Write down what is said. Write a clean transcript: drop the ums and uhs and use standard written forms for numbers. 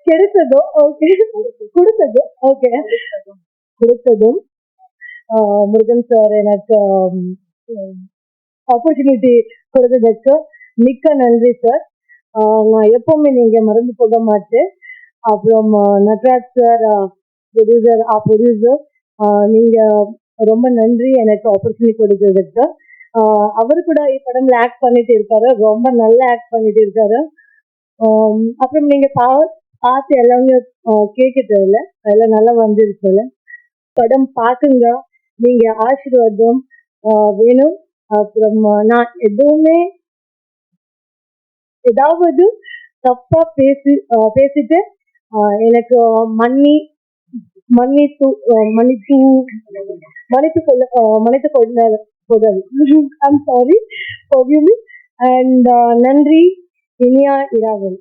கிடைச்சதோ okay, கொடுத்தது okay, கொடுத்ததும் Murugan sir எனக்கு ஆப்பர்ச்சுனிட்டி கொடுத்ததுக்கு மிக்க நன்றி சார். நான் எப்பவுமே நீங்க மறந்து போக மாட்டேன். அப்புறம் நட்ராஜ் சார் ப்ரொடியூசர், நீங்க ரொம்ப நன்றி எனக்கு ஆப்பர்ச்சுனிட்டி கொடுத்ததுக்கு. அவரு கூட படம்ல ஆக்ட் பண்ணிட்டு இருக்காரு, ரொம்ப நல்லா ஆக்ட் பண்ணிட்டு இருக்காரு. அப்புறம் நீங்க பார்த்து எல்லாமே கேட்கிட்டு இல்லை, அதெல்லாம் நல்லா வந்துருச்சு. படம் பார்க்குங்க, நீங்க ஆசீர்வாதம் வேணும். அப்புறம் நான் எதுவுமே ஏதாவது தப்பா பேசிட்டு எனக்கு மன்னித்து கொள்ள I'm sorry, forgive me. And நன்றி. இனியா இராவல்.